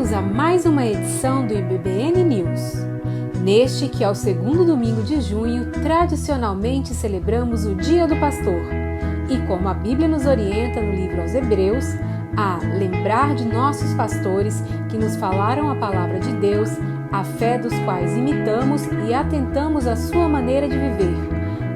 Bem-vindos a mais uma edição do IBBN News. Neste, que é o segundo domingo de junho, tradicionalmente celebramos o Dia do Pastor. E como a Bíblia nos orienta no livro aos Hebreus, a lembrar de nossos pastores que nos falaram a palavra de Deus, a fé dos quais imitamos e atentamos à sua maneira de viver.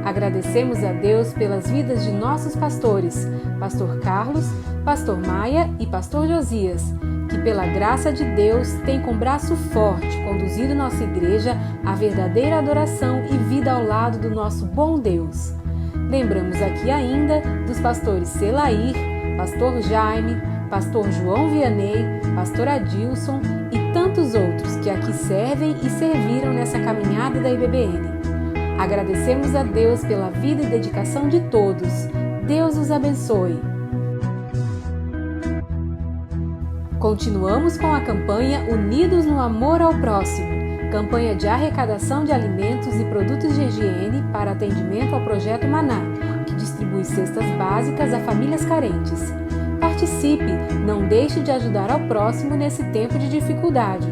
Agradecemos a Deus pelas vidas de nossos pastores, Pastor Carlos, Pastor Maia e Pastor Josias, que pela graça de Deus tem com braço forte conduzido nossa igreja à verdadeira adoração e vida ao lado do nosso bom Deus. Lembramos aqui ainda dos pastores Selair, Pastor Jaime, Pastor João Vianney, Pastor Adilson e tantos outros que aqui servem e serviram nessa caminhada da IBBN. Agradecemos a Deus pela vida e dedicação de todos. Deus os abençoe. Continuamos com a campanha Unidos no Amor ao Próximo, campanha de arrecadação de alimentos e produtos de higiene para atendimento ao Projeto Maná, que distribui cestas básicas a famílias carentes. Participe, não deixe de ajudar ao próximo nesse tempo de dificuldade.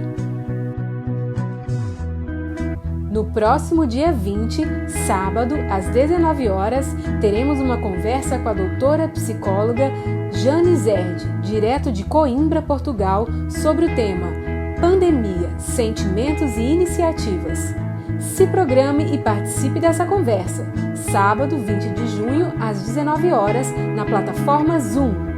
No próximo dia 20, sábado, às 19 horas, teremos uma conversa com a doutora psicóloga Jane Zerd, direto de Coimbra, Portugal, sobre o tema Pandemia, Sentimentos e Iniciativas. Se programe e participe dessa conversa, sábado 20 de junho, às 19 horas, na plataforma Zoom.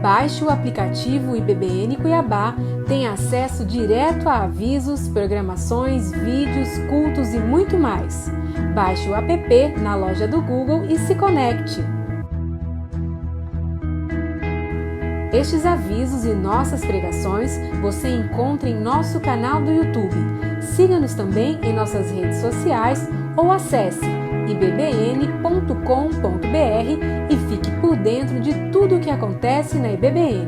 Baixe o aplicativo IBBN Cuiabá, tem acesso direto a avisos, programações, vídeos, cultos e muito mais. Baixe o app na loja do Google e se conecte. Estes avisos e nossas pregações você encontra em nosso canal do YouTube. Siga-nos também em nossas redes sociais ou acesse ibbn.com.br e fique por dentro de tudo o que acontece na IBBN.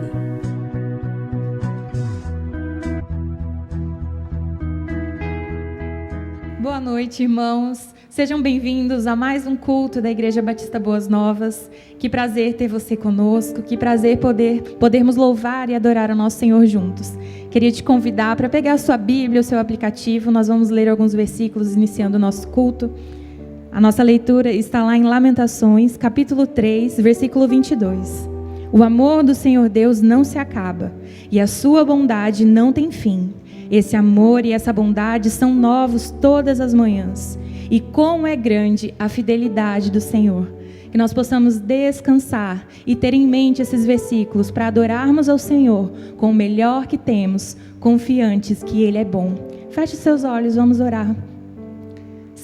Boa noite, irmãos. Sejam bem-vindos a mais um culto da Igreja Batista Boas Novas. Que prazer ter você conosco, que prazer podermos louvar e adorar o nosso Senhor juntos. Queria te convidar para pegar a sua Bíblia, o seu aplicativo. Nós vamos ler alguns versículos iniciando o nosso culto. A nossa leitura está lá em Lamentações, capítulo 3, versículo 22. O amor do Senhor Deus não se acaba, e a sua bondade não tem fim. Esse amor e essa bondade são novos todas as manhãs. E como é grande a fidelidade do Senhor. Que nós possamos descansar e ter em mente esses versículos para adorarmos ao Senhor com o melhor que temos, confiantes que Ele é bom. Feche seus olhos, vamos orar.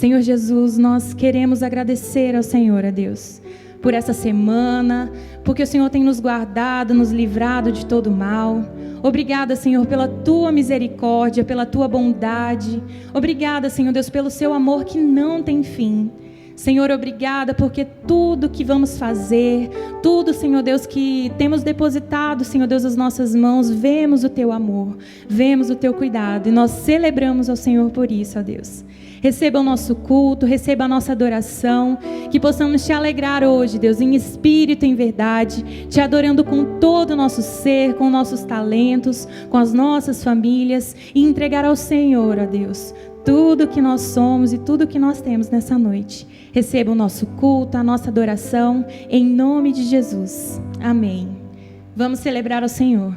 Senhor Jesus, nós queremos agradecer ao Senhor, a Deus, por essa semana, porque o Senhor tem nos guardado, nos livrado de todo mal. Obrigada, Senhor, pela Tua misericórdia, pela Tua bondade. Obrigada, Senhor Deus, pelo Seu amor que não tem fim. Senhor, obrigada porque tudo que vamos fazer, tudo, Senhor Deus, que temos depositado, Senhor Deus, as nossas mãos, vemos o Teu amor, vemos o Teu cuidado e nós celebramos ao Senhor por isso, ó Deus. Receba o nosso culto, receba a nossa adoração, que possamos te alegrar hoje, Deus, em espírito e em verdade, te adorando com todo o nosso ser, com nossos talentos, com as nossas famílias e entregar ao Senhor, ó Deus, tudo que nós somos e tudo que nós temos nessa noite. Receba o nosso culto, a nossa adoração, em nome de Jesus. Amém. Vamos celebrar ao Senhor.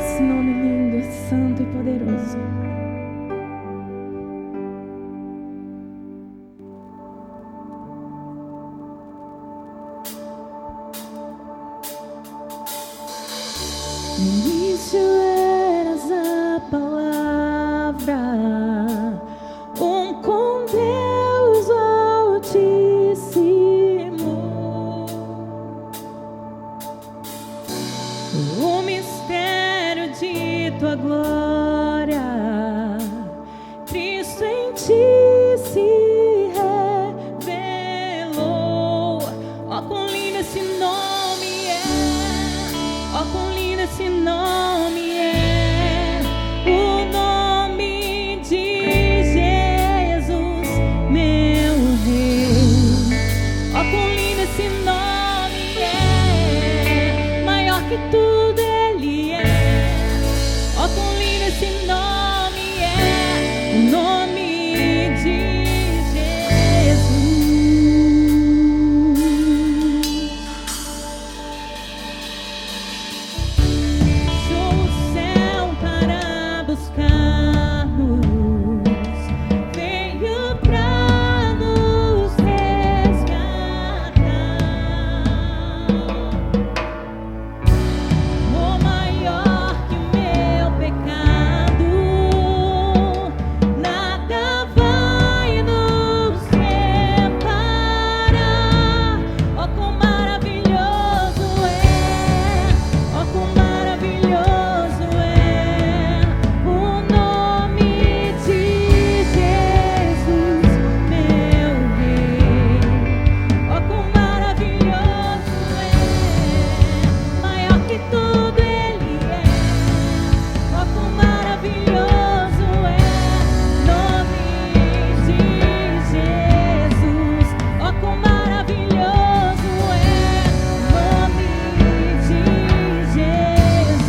esse nome lindo, santo e poderoso. No início eras a palavra, com Deus Altíssimo. O mistério de tua glória, Cristo em ti se revelou. Ó, quão lindo esse nome é! Ó, quão lindo esse nome é! O nome de Jesus, meu Rei. Ó, quão lindo esse nome é! Maior que tudo Ele é. Ó, quão lindo esse nome é! O nome de Jesus. Sou o céu para buscar-nos, veio pra nos resgatar. Amor maior que o meu pecado, nada vai nos separar. Ó, quão maravilhoso é! Ó, quão maravilhoso é o nome de Jesus, meu Rei. Ó, quão maravilhoso é! Maior que tudo Ele é. Ó, quão maravilhoso é o nome de Jesus. Ó, quão maravilhoso é o nome de Jesus.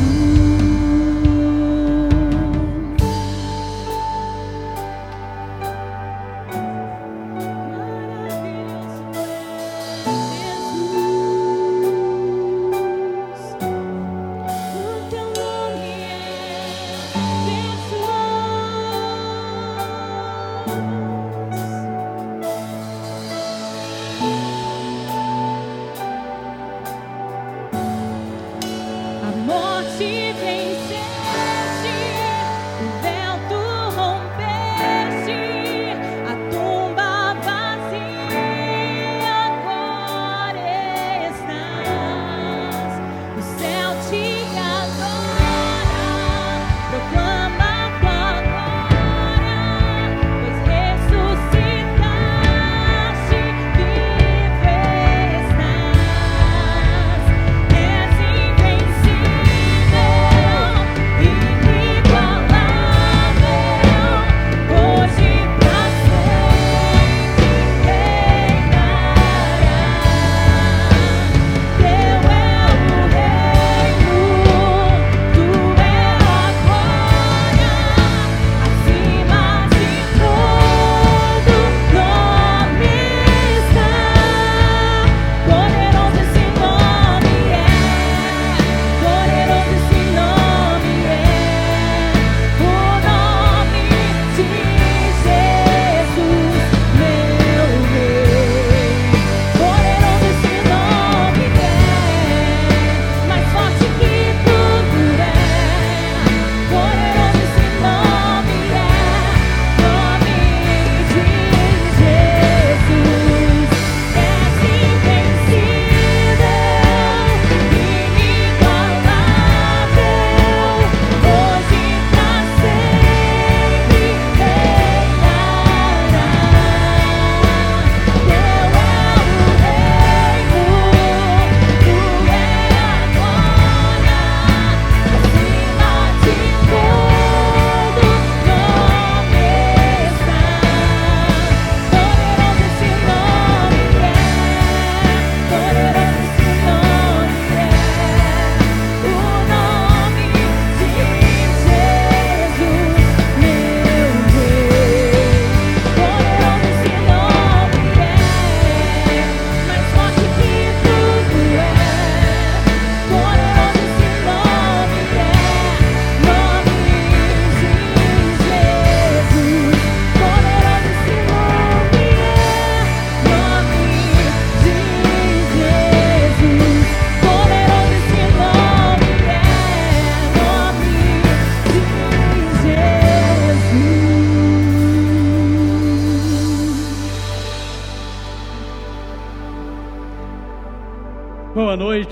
A morte venceste, o véu tu rompeste, a tumba vazia agora estás. O céu te adora, proclama tua glória, pois ressuscitaste, vivo estás. És invencível,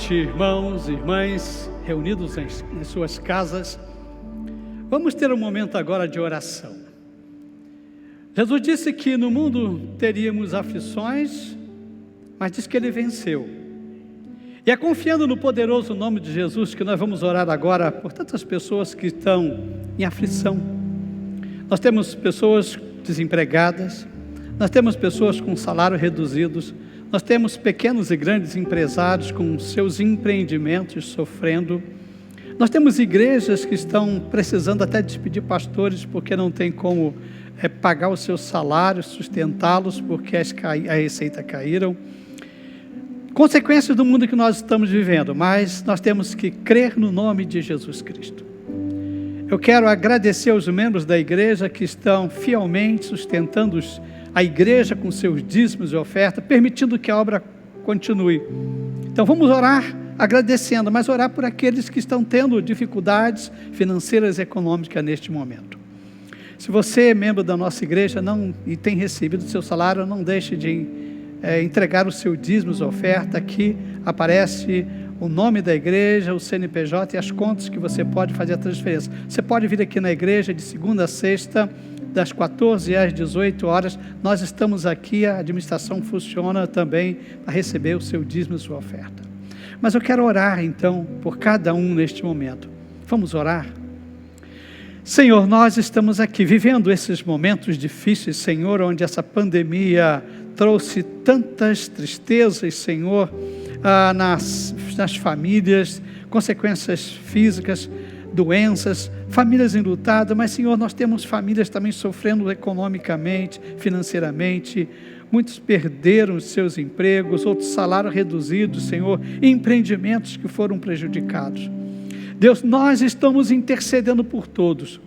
noite, irmãos e irmãs, reunidos em suas casas. Vamos ter um momento agora de oração. Jesus disse que no mundo teríamos aflições, mas diz que Ele venceu. E é confiando no poderoso nome de Jesus que nós vamos orar agora por tantas pessoas que estão em aflição. Nós temos pessoas desempregadas, nós temos pessoas com salário reduzidos, nós temos pequenos e grandes empresários com seus empreendimentos sofrendo. Nós temos igrejas que estão precisando até despedir pastores porque não tem como pagar os seus salários, sustentá-los porque a receita caíram. Consequências do mundo que nós estamos vivendo, mas nós temos que crer no nome de Jesus Cristo. Eu quero agradecer aos membros da igreja que estão fielmente sustentando a igreja com seus dízimos e ofertas, permitindo que a obra continue. Então vamos orar agradecendo, mas orar por aqueles que estão tendo dificuldades financeiras e econômicas neste momento. Se você é membro da nossa igreja e tem recebido o seu salário, não deixe de entregar o seu dízimos e oferta. Aqui aparece o nome da igreja, o CNPJ e as contas que você pode fazer a transferência. Você pode vir aqui na igreja de segunda a sexta, das 14 às 18 horas, nós estamos aqui, a administração funciona também para receber o seu dízimo e sua oferta. Mas eu quero orar então por cada um neste momento. Vamos orar? Senhor, nós estamos aqui vivendo esses momentos difíceis, Senhor, onde essa pandemia trouxe tantas tristezas, Senhor, nas famílias, consequências físicas, doenças, famílias enlutadas, mas Senhor, nós temos famílias também sofrendo economicamente, financeiramente, muitos perderam os seus empregos, outros salários reduzidos, Senhor, e empreendimentos que foram prejudicados. Deus, nós estamos intercedendo por todos,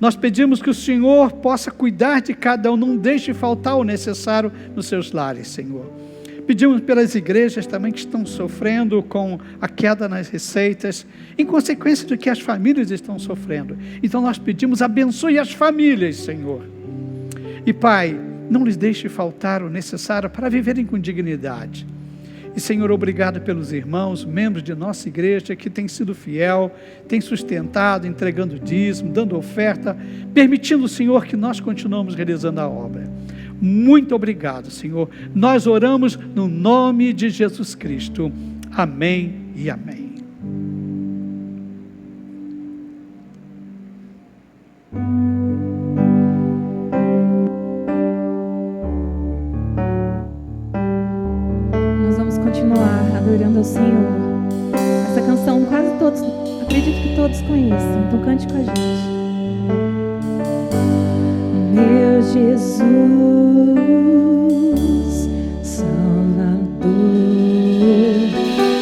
nós pedimos que o Senhor possa cuidar de cada um, não deixe faltar o necessário nos seus lares, Senhor. Pedimos pelas igrejas também que estão sofrendo com a queda nas receitas, em consequência do que as famílias estão sofrendo. Então nós pedimos, abençoe as famílias, Senhor. E Pai, não lhes deixe faltar o necessário para viverem com dignidade. E Senhor, obrigado pelos irmãos, membros de nossa igreja que têm sido fiel, têm sustentado, entregando dízimo, dando oferta, permitindo, Senhor, que nós continuamos realizando a obra. Muito obrigado, Senhor. Nós oramos no nome de Jesus Cristo. Amém e amém. Nós vamos continuar adorando ao Senhor. Essa canção quase todos, acredito que todos conhecem, então cante com a gente. Meu Jesus, Salvador,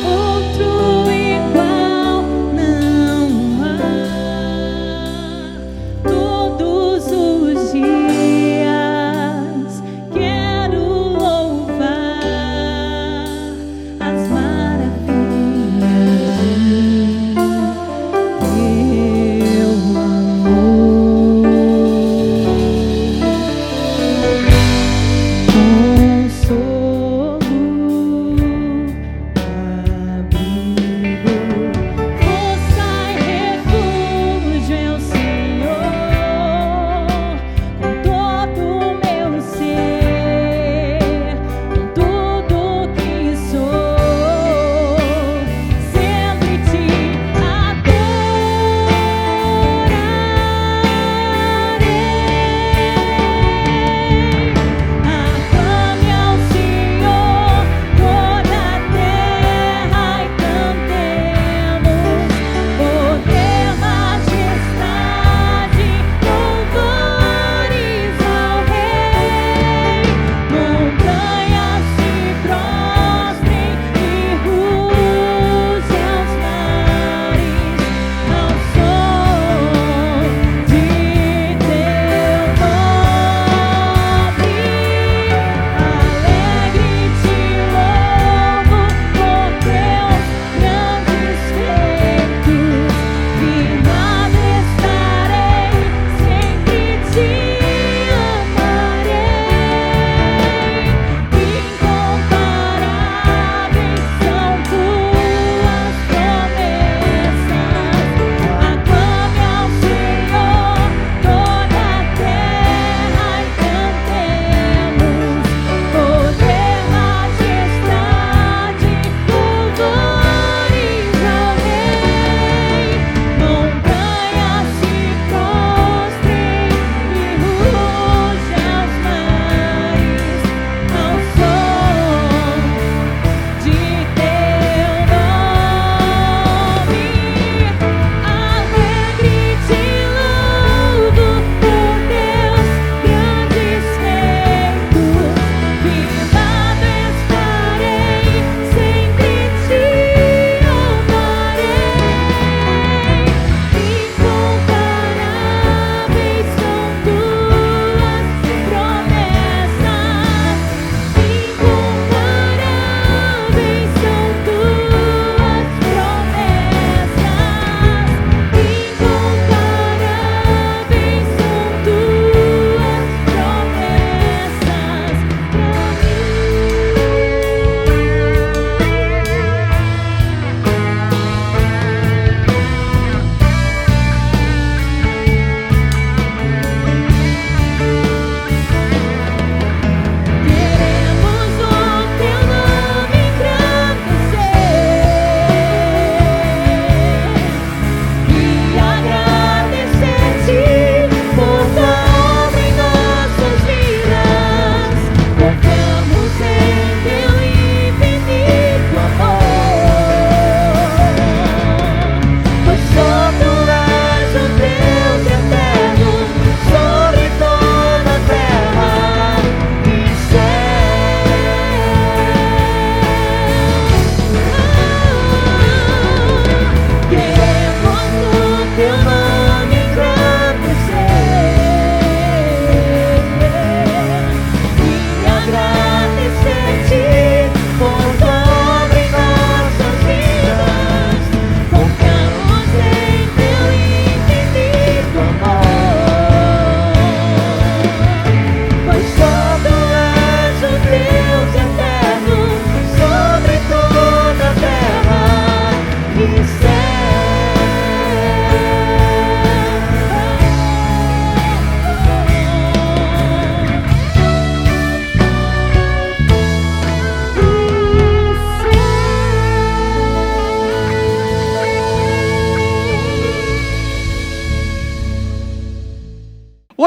outro igual não há. Todos os dias quero louvar as maravilhas de teu amor.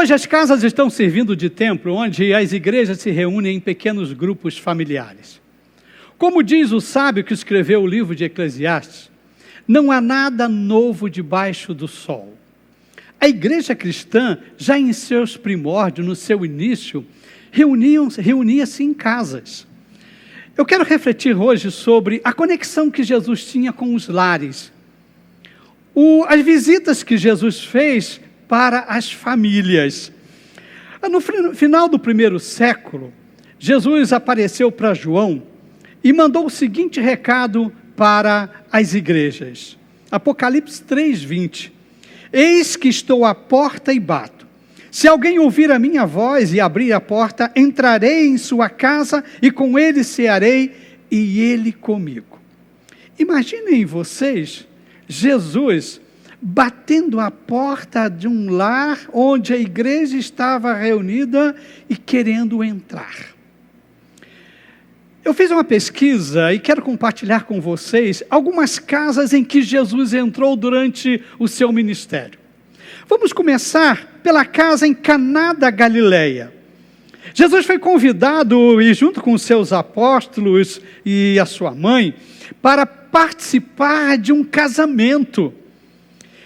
Hoje as casas estão servindo de templo, onde as igrejas se reúnem em pequenos grupos familiares. Como diz o sábio que escreveu o livro de Eclesiastes, não há nada novo debaixo do sol. A igreja cristã, já em seus primórdios, no seu início, reunia-se em casas. Eu quero refletir hoje sobre a conexão que Jesus tinha com os lares. As visitas que Jesus fez para as famílias. No final do primeiro século, Jesus apareceu para João e mandou o seguinte recado para as igrejas. Apocalipse 3:20. Eis que estou à porta e bato. Se alguém ouvir a minha voz e abrir a porta, entrarei em sua casa e com ele cearei e ele comigo. Imaginem vocês, Jesus batendo a porta de um lar onde a igreja estava reunida e querendo entrar. Eu fiz uma pesquisa e quero compartilhar com vocês algumas casas em que Jesus entrou durante o seu ministério. Vamos começar pela casa em Caná da Galileia. Jesus foi convidado, e junto com os seus apóstolos e a sua mãe, para participar de um casamento.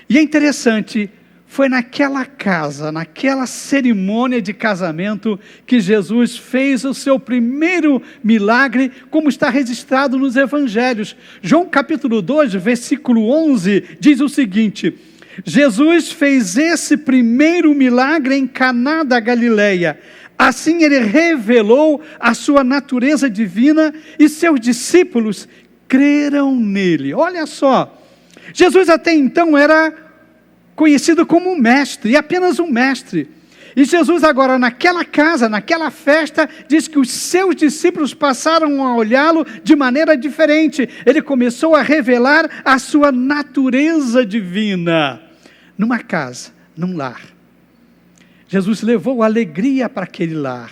E é interessante, foi naquela casa, naquela cerimônia de casamento, que Jesus fez o seu primeiro milagre, como está registrado nos evangelhos. João capítulo 2, versículo 11, diz o seguinte: Jesus fez esse primeiro milagre em Caná da Galileia. Assim ele revelou a sua natureza divina e seus discípulos creram nele. Olha só, Jesus até então era conhecido como um mestre, e apenas um mestre. E Jesus agora naquela casa, naquela festa, diz que os seus discípulos passaram a olhá-lo de maneira diferente. Ele começou a revelar a sua natureza divina. Numa casa, num lar. Jesus levou alegria para aquele lar.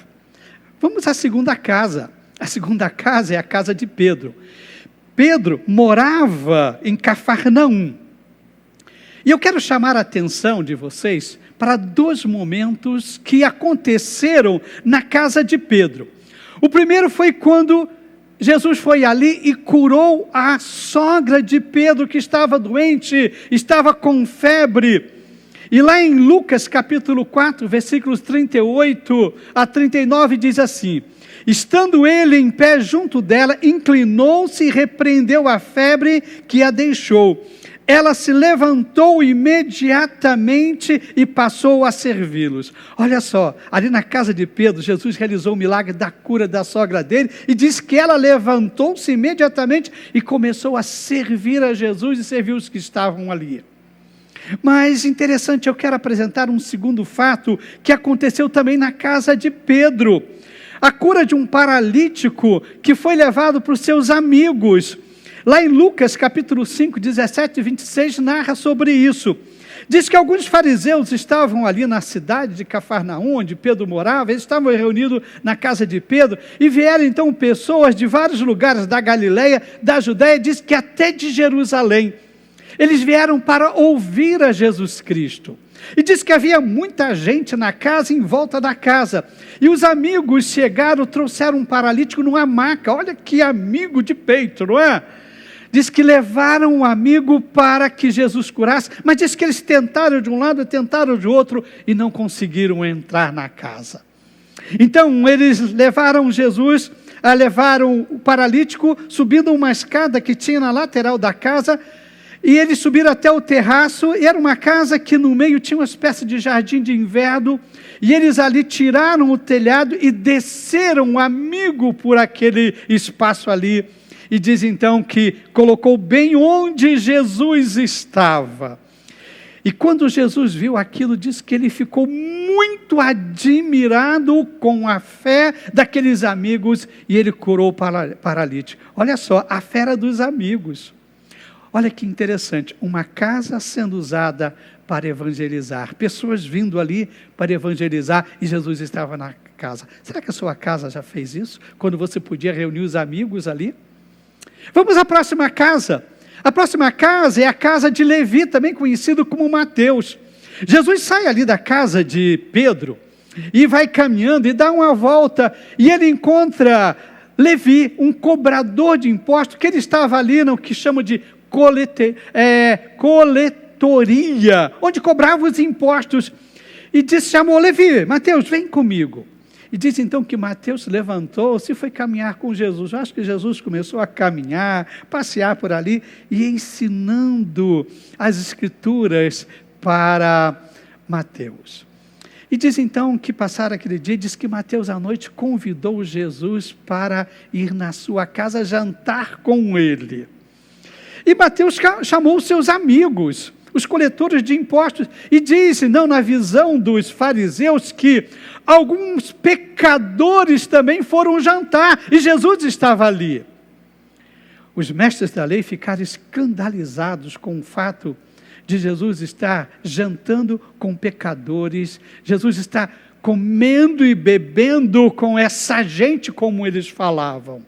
Vamos à segunda casa. A segunda casa é a casa de Pedro. Pedro morava em Cafarnaum. E eu quero chamar a atenção de vocês para dois momentos que aconteceram na casa de Pedro. O primeiro foi quando Jesus foi ali e curou a sogra de Pedro, que estava doente, estava com febre. E lá em Lucas capítulo 4, versículos 38 a 39, diz assim: estando ele em pé junto dela, inclinou-se e repreendeu a febre que a deixou. Ela se levantou imediatamente e passou a servi-los. Olha só, ali na casa de Pedro, Jesus realizou o milagre da cura da sogra dele e diz que ela levantou-se imediatamente e começou a servir a Jesus e serviu os que estavam ali. Mas interessante, eu quero apresentar um segundo fato que aconteceu também na casa de Pedro. A cura de um paralítico que foi levado para os seus amigos. Lá em Lucas capítulo 5, 17 e 26, narra sobre isso. Diz que alguns fariseus estavam ali na cidade de Cafarnaum, onde Pedro morava. Eles estavam reunidos na casa de Pedro, e vieram então pessoas de vários lugares da Galileia, da Judéia, diz que até de Jerusalém. Eles vieram para ouvir a Jesus Cristo. E diz que havia muita gente na casa, em volta da casa. E os amigos chegaram, trouxeram um paralítico numa maca. Olha que amigo de peito, não é? Diz que levaram um amigo para que Jesus curasse, mas diz que eles tentaram de um lado, tentaram de outro e não conseguiram entrar na casa. Então eles levaram Jesus, levaram o paralítico, subindo uma escada que tinha na lateral da casa, e eles subiram até o terraço, e era uma casa que no meio tinha uma espécie de jardim de inverno, e eles ali tiraram o telhado e desceram um amigo por aquele espaço ali. E diz então que colocou bem onde Jesus estava. E quando Jesus viu aquilo, diz que ele ficou muito admirado com a fé daqueles amigos, e ele curou o paralítico. Olha só, a fé dos amigos. Olha que interessante, uma casa sendo usada para evangelizar, pessoas vindo ali para evangelizar, e Jesus estava na casa. Será que a sua casa já fez isso? Quando você podia reunir os amigos ali? Vamos à próxima casa. A próxima casa é a casa de Levi, também conhecido como Mateus. Jesus sai ali da casa de Pedro e vai caminhando e dá uma volta, e ele encontra Levi, um cobrador de impostos, que ele estava ali no que chama de coletoria, onde cobrava os impostos, e chamou Levi: Mateus, vem comigo. E diz então que Mateus levantou-se e foi caminhar com Jesus. Eu acho que Jesus começou a caminhar, passear por ali e ensinando as Escrituras para Mateus. E diz então que passaram aquele dia, diz que Mateus à noite convidou Jesus para ir na sua casa jantar com ele. E Mateus chamou os seus amigos, os coletores de impostos, e disse, não, na visão dos fariseus, que alguns pecadores também foram jantar, e Jesus estava ali. Os mestres da lei ficaram escandalizados com o fato de Jesus estar jantando com pecadores, Jesus está comendo e bebendo com essa gente, como eles falavam.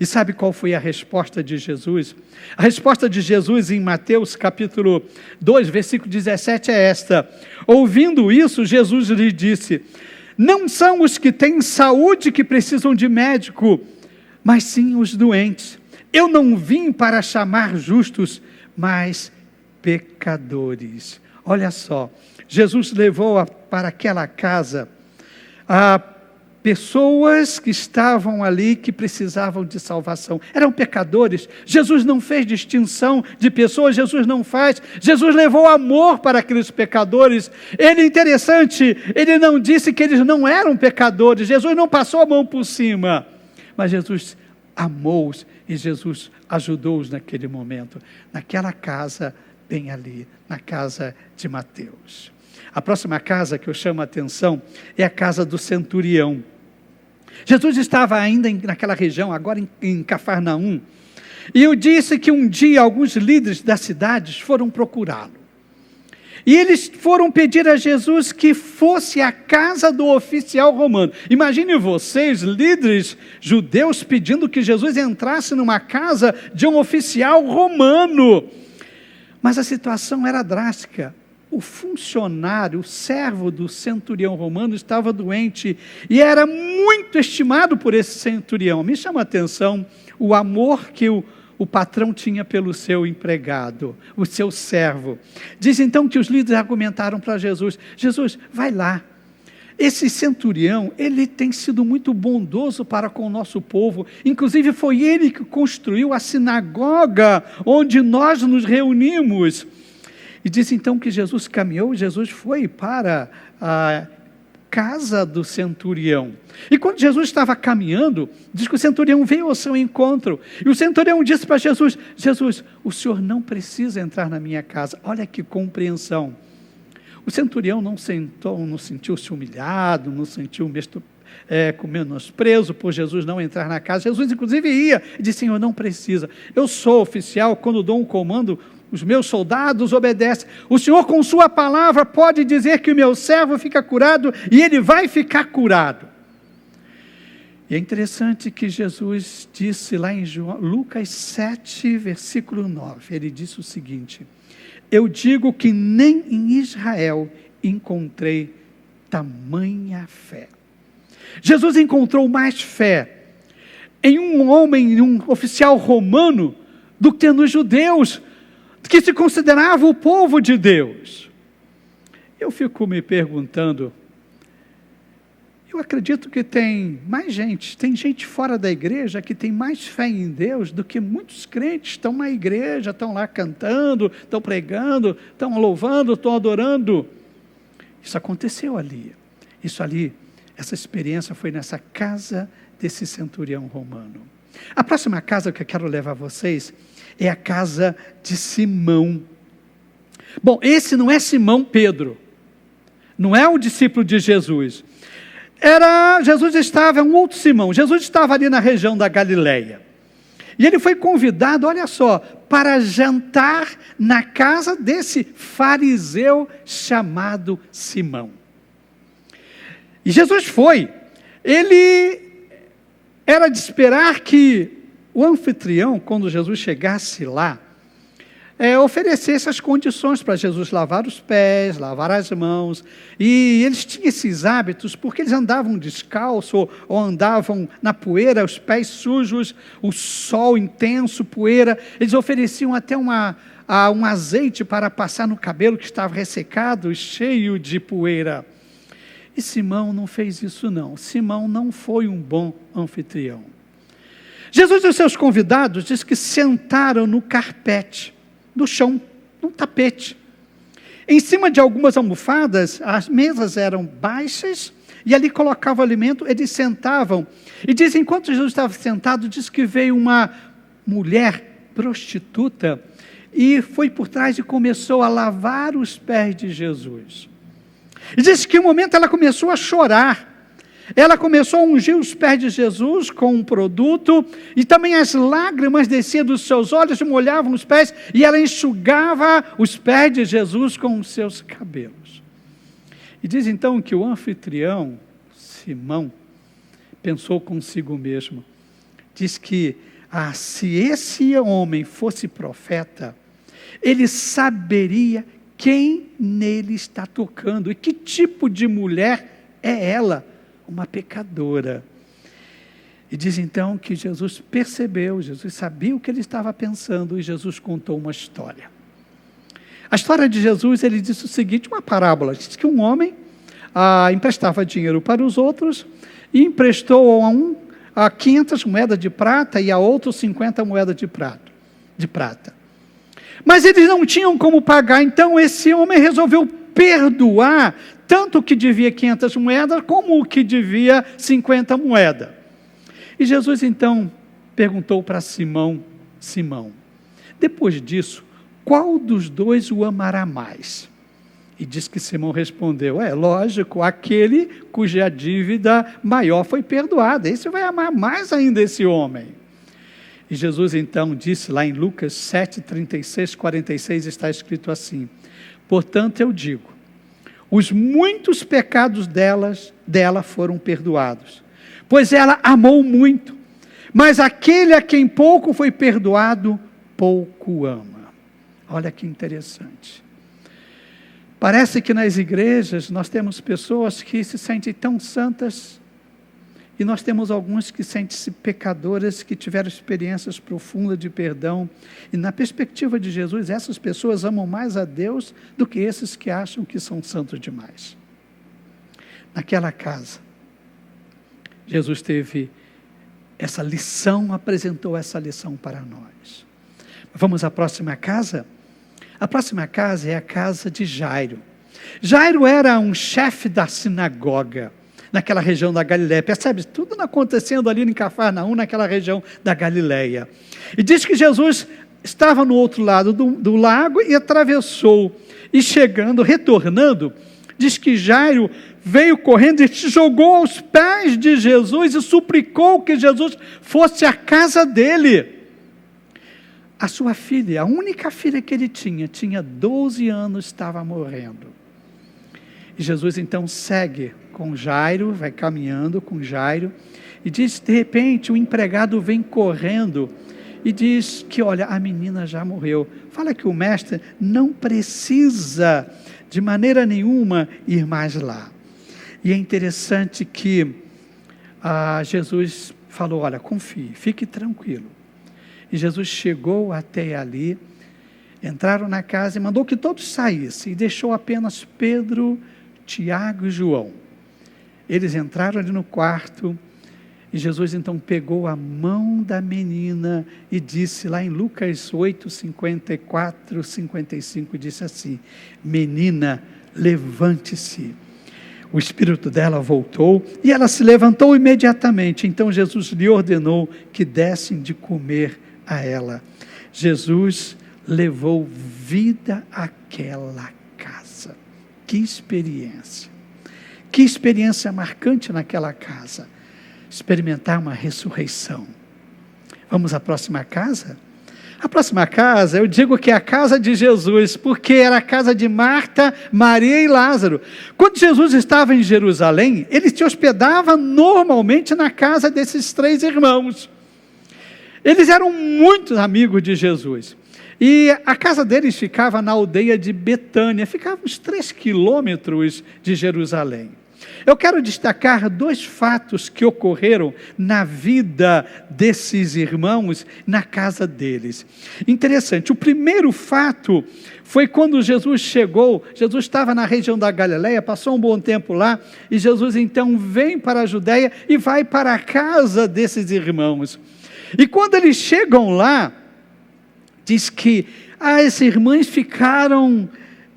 E sabe qual foi a resposta de Jesus? A resposta de Jesus em Mateus capítulo 2, versículo 17 é esta: ouvindo isso, Jesus lhe disse, não são os que têm saúde que precisam de médico, mas sim os doentes. Eu não vim para chamar justos, mas pecadores. Olha só, Jesus levou para aquela casa pessoas que estavam ali, que precisavam de salvação. Eram pecadores. Jesus não fez distinção de pessoas, Jesus não faz. Jesus levou amor para aqueles pecadores. Interessante, ele não disse que eles não eram pecadores. Jesus não passou a mão por cima. Mas Jesus amou-os e Jesus ajudou-os naquele momento. Naquela casa, bem ali, na casa de Mateus. A próxima casa que eu chamo a atenção é a casa do centurião. Jesus estava ainda naquela região, agora em Cafarnaum, e eu disse que um dia alguns líderes das cidades foram procurá-lo. E eles foram pedir a Jesus que fosse à casa do oficial romano. Imagine vocês, líderes judeus, pedindo que Jesus entrasse numa casa de um oficial romano. Mas a situação era drástica. O funcionário, o servo do centurião romano estava doente e era muito estimado por esse centurião. Me chama a atenção o amor que o patrão tinha pelo seu empregado, o seu servo. Diz então que os líderes argumentaram para Jesus, Jesus, vai lá. Esse centurião, ele tem sido muito bondoso para com o nosso povo. Inclusive foi ele que construiu a sinagoga onde nós nos reunimos. E diz então que Jesus caminhou, Jesus foi para a casa do centurião. E quando Jesus estava caminhando, diz que o centurião veio ao seu encontro. E o centurião disse para Jesus, Jesus, o senhor não precisa entrar na minha casa. Olha que compreensão. O centurião não sentiu-se humilhado, não sentiu com menosprezo por Jesus não entrar na casa. Jesus inclusive ia e disse, Senhor, não precisa. Eu sou oficial, quando dou um comando, os meus soldados obedecem. O Senhor com sua palavra pode dizer que o meu servo fica curado e ele vai ficar curado. E é interessante que Jesus disse lá em Lucas 7, versículo 9, ele disse o seguinte, eu digo que nem em Israel encontrei tamanha fé. Jesus encontrou mais fé em um homem, em um oficial romano, do que nos judeus, que se considerava o povo de Deus. Eu fico me perguntando, eu acredito que tem mais gente, tem gente fora da igreja que tem mais fé em Deus do que muitos crentes estão na igreja, estão lá cantando, estão pregando, estão louvando, estão adorando. Isso aconteceu ali. Essa experiência foi nessa casa desse centurião romano. A próxima casa que eu quero levar vocês é a casa de Simão. Bom, esse não é Simão Pedro, não é o discípulo de Jesus. Jesus estava, um outro Simão, Jesus estava ali na região da Galileia. E ele foi convidado, olha só, para jantar na casa desse fariseu chamado Simão. E Jesus foi. Ele era de esperar que o anfitrião, quando Jesus chegasse lá, oferecesse as condições para Jesus lavar os pés, lavar as mãos. E eles tinham esses hábitos porque eles andavam descalço ou andavam na poeira, os pés sujos, o sol intenso, poeira. Eles ofereciam até um azeite para passar no cabelo que estava ressecado, cheio de poeira. E Simão não fez isso não. Simão não foi um bom anfitrião. Jesus e os seus convidados diz que sentaram no carpete, no chão, num tapete. Em cima de algumas almofadas, as mesas eram baixas e ali colocavam alimento, eles sentavam. E diz, enquanto Jesus estava sentado, diz que veio uma mulher prostituta e foi por trás e começou a lavar os pés de Jesus. E diz que em um momento ela começou a chorar. Ela começou a ungir os pés de Jesus com um produto, e também as lágrimas desciam dos seus olhos e molhavam os pés, e ela enxugava os pés de Jesus com os seus cabelos. E diz então que o anfitrião, Simão, pensou consigo mesmo, diz que se esse homem fosse profeta, ele saberia quem nele está tocando, e que tipo de mulher é ela, uma pecadora. E diz então que Jesus percebeu, Jesus sabia o que ele estava pensando, e Jesus contou uma história. A história de Jesus, ele disse o seguinte, uma parábola, diz que um homem emprestava dinheiro para os outros, e emprestou a um 500 moedas de prata, e a outro 50 moedas de prata. Mas eles não tinham como pagar, então esse homem resolveu perdoar tanto o que devia 500 moedas, como o que devia 50 moedas. E Jesus então perguntou para Simão, depois disso, qual dos dois o amará mais? E diz que Simão respondeu, lógico, aquele cuja dívida maior foi perdoada, esse vai amar mais ainda esse homem. E Jesus então disse lá em Lucas 7, 36, 46, está escrito assim, portanto eu digo, os muitos pecados dela foram perdoados, pois ela amou muito, mas aquele a quem pouco foi perdoado, pouco ama. Olha que interessante. Parece que nas igrejas nós temos pessoas que se sentem tão santas, e nós temos alguns que sentem-se pecadoras, que tiveram experiências profundas de perdão. E na perspectiva de Jesus, essas pessoas amam mais a Deus do que esses que acham que são santos demais. Naquela casa, Jesus teve essa lição, apresentou essa lição para nós. Vamos à próxima casa? A próxima casa é a casa de Jairo. Jairo era um chefe da sinagoga, naquela região da Galileia, percebe? Tudo acontecendo ali em Cafarnaum, naquela região da Galileia. E diz que Jesus estava no outro lado do lago e atravessou, e chegando, retornando, diz que Jairo veio correndo e se jogou aos pés de Jesus e suplicou que Jesus fosse à casa dele. A sua filha, a única filha que ele tinha 12 anos, estava morrendo. E Jesus então segue com Jairo, vai caminhando com Jairo, e diz, de repente, o empregado vem correndo, e diz que, olha, a menina já morreu. Fala que o mestre não precisa, de maneira nenhuma, ir mais lá. E é interessante que Jesus falou, olha, confie, fique tranquilo. E Jesus chegou até ali, entraram na casa e mandou que todos saíssem, e deixou apenas Pedro, Tiago e João. Eles entraram ali no quarto, e Jesus então pegou a mão da menina e disse lá em Lucas 8, 54, 55, disse assim, menina, levante-se. O espírito dela voltou e ela se levantou imediatamente. Então Jesus lhe ordenou que dessem de comer a ela. Jesus levou vida àquela casa. Que experiência! Que experiência marcante naquela casa. Experimentar uma ressurreição. Vamos à próxima casa? A próxima casa, eu digo que é a casa de Jesus, porque era a casa de Marta, Maria e Lázaro. Quando Jesus estava em Jerusalém, ele se hospedava normalmente na casa desses 3 irmãos. Eles eram muito amigos de Jesus. E a casa deles ficava na aldeia de Betânia, ficava uns 3 quilômetros de Jerusalém. Eu quero destacar 2 fatos que ocorreram na vida desses irmãos, na casa deles. Interessante, o primeiro fato foi quando Jesus chegou. Jesus estava na região da Galileia, passou um bom tempo lá, e Jesus então vem para a Judéia e vai para a casa desses irmãos. E quando eles chegam lá, diz que as irmãs ficaram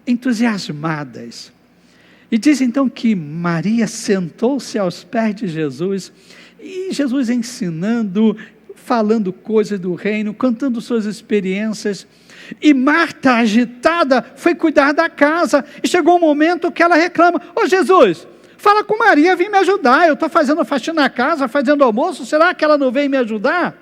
entusiasmadas. E diz então que Maria sentou-se aos pés de Jesus, e Jesus ensinando, falando coisas do reino, contando suas experiências. E Marta, agitada, foi cuidar da casa, e chegou um momento que ela reclama: ô Jesus, fala com Maria, vem me ajudar, eu estou fazendo faxina na casa, fazendo almoço, será que ela não vem me ajudar?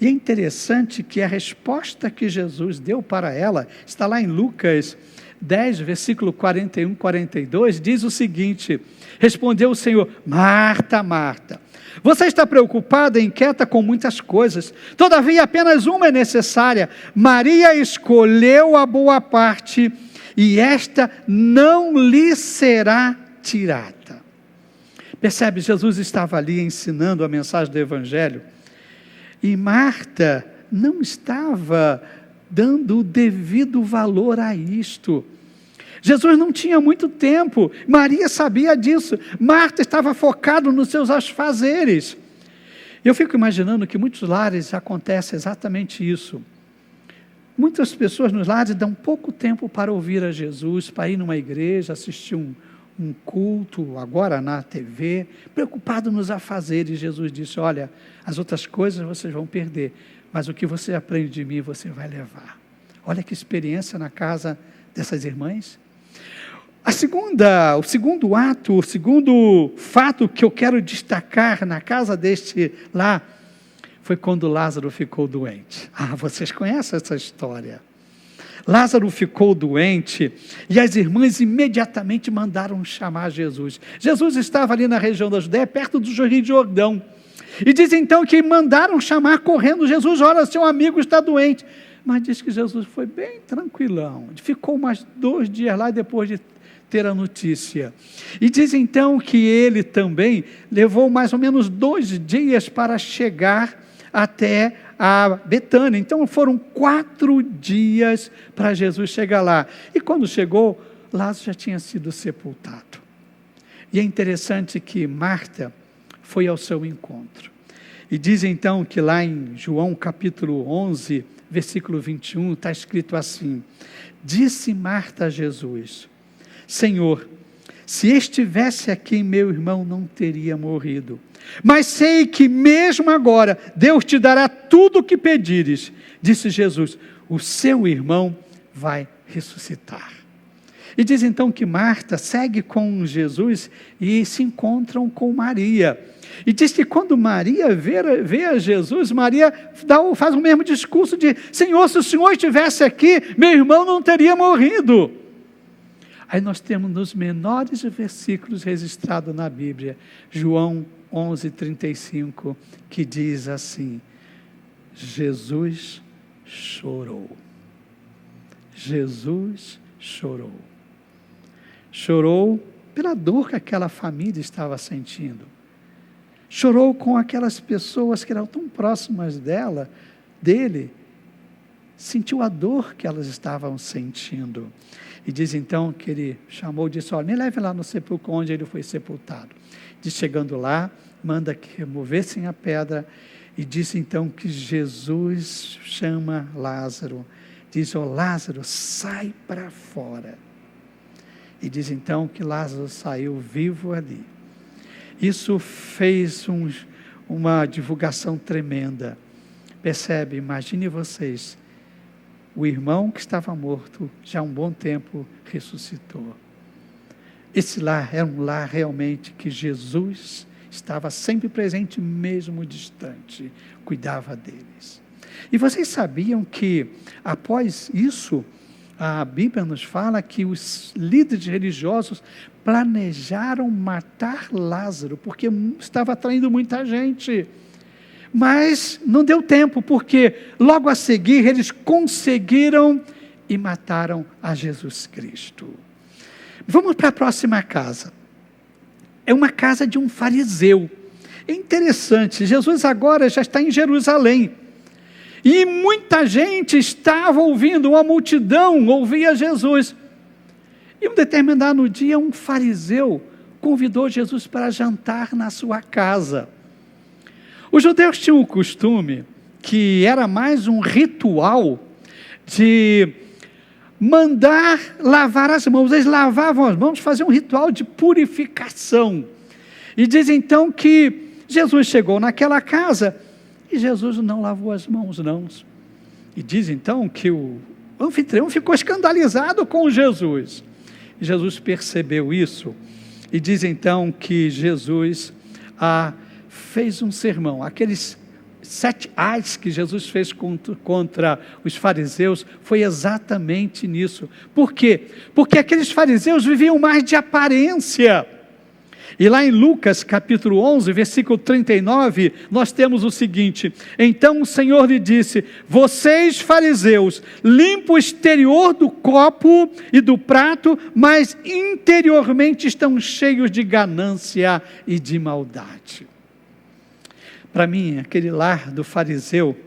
E é interessante que a resposta que Jesus deu para ela, está lá em Lucas 10, versículo 41, 42, diz o seguinte: respondeu o Senhor: Marta, Marta, você está preocupada e inquieta com muitas coisas, todavia apenas uma é necessária. Maria escolheu a boa parte, e esta não lhe será tirada. Percebe, Jesus estava ali ensinando a mensagem do Evangelho, e Marta não estava dando o devido valor a isto. Jesus não tinha muito tempo, Maria sabia disso, Marta estava focada nos seus afazeres. Eu fico imaginando que muitos lares acontece exatamente isso. Muitas pessoas nos lares dão pouco tempo para ouvir a Jesus, para ir numa igreja, assistir um culto, agora na TV, preocupado nos afazeres. Jesus disse: olha, as outras coisas vocês vão perder, mas o que você aprende de mim, você vai levar. Olha que experiência na casa dessas irmãs. O segundo fato que eu quero destacar na casa deste lá, foi quando Lázaro ficou doente. Vocês conhecem essa história. Lázaro ficou doente, e as irmãs imediatamente mandaram chamar Jesus. Jesus estava ali na região da Judéia, perto do Rio Jordão. E diz então que mandaram chamar correndo Jesus: olha, seu amigo está doente. Mas diz que Jesus foi bem tranquilão, ficou mais 2 dias lá depois de ter a notícia. E diz então que ele também levou mais ou menos 2 dias para chegar até a Betânia. Então foram 4 dias para Jesus chegar lá. E quando chegou, Lázaro já tinha sido sepultado. E é interessante que Marta foi ao seu encontro. E diz então que lá em João capítulo 11, versículo 21, está escrito assim: disse Marta a Jesus: Senhor, se estivesse aqui, meu irmão não teria morrido. Mas sei que mesmo agora Deus te dará tudo o que pedires. Disse Jesus: o seu irmão vai ressuscitar. E diz então que Marta segue com Jesus e se encontram com Maria. E diz que quando Maria vê a Jesus, Maria faz o mesmo discurso de: Senhor, se o Senhor estivesse aqui, meu irmão não teria morrido. Aí nós temos nos menores versículos registrados na Bíblia, João 11:35, que diz assim: Jesus chorou. Jesus chorou. Chorou pela dor que aquela família estava sentindo. Chorou com aquelas pessoas que eram tão próximas dele, sentiu a dor que elas estavam sentindo. E diz então que ele chamou e disse: olha, me leve lá no sepulcro onde ele foi sepultado. Diz, chegando lá, manda que removessem a pedra, e disse então que Jesus chama Lázaro. Diz: Lázaro, sai para fora. E diz então que Lázaro saiu vivo ali. Isso fez uma divulgação tremenda. Percebe? Imagine vocês, o irmão que estava morto já há um bom tempo ressuscitou. Esse lar era um lar realmente que Jesus estava sempre presente, mesmo distante, cuidava deles. E vocês sabiam que após isso, a Bíblia nos fala que os líderes religiosos planejaram matar Lázaro, porque estava atraindo muita gente. Mas não deu tempo, porque logo a seguir eles conseguiram e mataram a Jesus Cristo. Vamos para a próxima casa. É uma casa de um fariseu. É interessante, Jesus agora já está em Jerusalém. E muita gente estava ouvindo, uma multidão ouvia Jesus. E um determinado dia, um fariseu convidou Jesus para jantar na sua casa. Os judeus tinham o costume, que era mais um ritual, de mandar lavar as mãos. Eles lavavam as mãos, faziam um ritual de purificação. E diz então que Jesus chegou naquela casa e Jesus não lavou as mãos, não. E diz então que o anfitrião ficou escandalizado com Jesus. E Jesus percebeu isso e diz então que Jesus fez um sermão. Aqueles 7 ais que Jesus fez contra os fariseus foi exatamente nisso. Por quê? Porque aqueles fariseus viviam mais de aparência. E lá em Lucas capítulo 11, versículo 39, nós temos o seguinte: então o Senhor lhe disse: vocês fariseus, limpam o exterior do copo e do prato, mas interiormente estão cheios de ganância e de maldade. Para mim, aquele lar do fariseu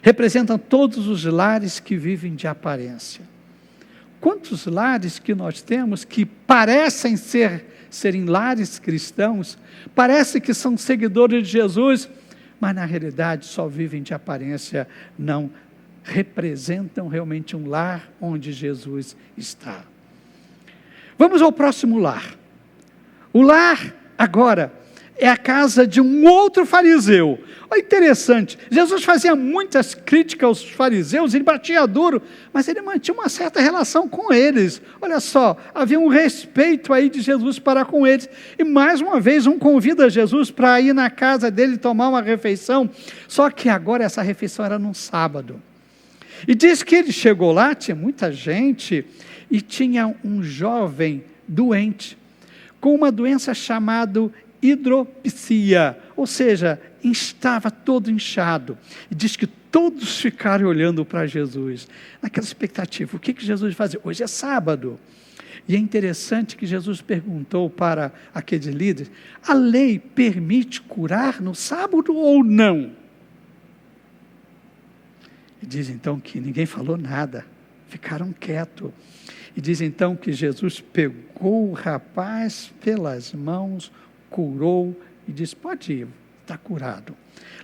representa todos os lares que vivem de aparência. Quantos lares que nós temos que parecem serem lares cristãos, parece que são seguidores de Jesus, mas na realidade só vivem de aparência, não representam realmente um lar onde Jesus está. Vamos ao próximo lar. O lar agora é a casa de um outro fariseu. Olha, interessante, Jesus fazia muitas críticas aos fariseus, ele batia duro, mas ele mantinha uma certa relação com eles. Olha só, havia um respeito aí de Jesus para com eles. E mais uma vez, um convida Jesus para ir na casa dele tomar uma refeição, só que agora essa refeição era num sábado. E diz que ele chegou lá, tinha muita gente, e tinha um jovem doente, com uma doença chamada hidropisia, ou seja, estava todo inchado. E diz que todos ficaram olhando para Jesus, naquela expectativa, o que Jesus vai fazer? Hoje é sábado. E é interessante que Jesus perguntou para aquele líder: a lei permite curar no sábado ou não? E diz então que ninguém falou nada, ficaram quietos. E diz então que Jesus pegou o rapaz pelas mãos, curou e disse: pode ir, está curado.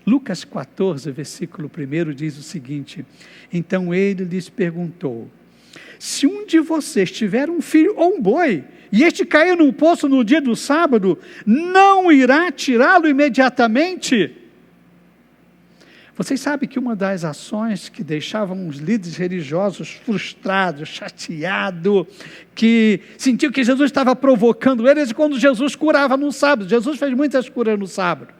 Lucas 14, versículo 1 diz o seguinte: então ele lhes perguntou: se um de vocês tiver um filho ou um boi, e este cair num poço no dia do sábado, não irá tirá-lo imediatamente? Vocês sabem que uma das ações que deixavam os líderes religiosos frustrados, chateados, que sentiam que Jesus estava provocando eles, quando Jesus curava no sábado. Jesus fez muitas curas no sábado.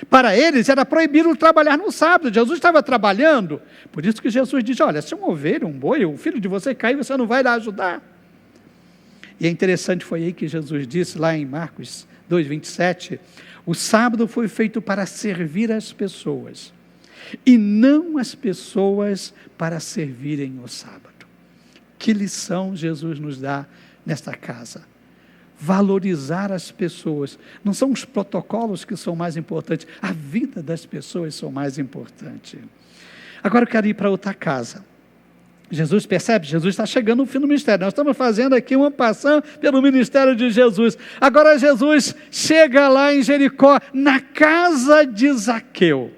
Para eles era proibido trabalhar no sábado. Jesus estava trabalhando. Por isso que Jesus diz: olha, se uma ovelha, um boi, o filho de você cair, você não vai lá ajudar. E é interessante, foi aí que Jesus disse, lá em Marcos 2:27, o sábado foi feito para servir as pessoas, e não as pessoas para servirem o sábado. Que lição Jesus nos dá nesta casa? Valorizar as pessoas. Não são os protocolos que são mais importantes, a vida das pessoas são mais importantes. Agora eu quero ir para outra casa. Jesus percebe, Jesus está chegando no fim do ministério. Nós estamos fazendo aqui uma passagem pelo ministério de Jesus. Agora Jesus chega lá em Jericó, na casa de Zaqueu.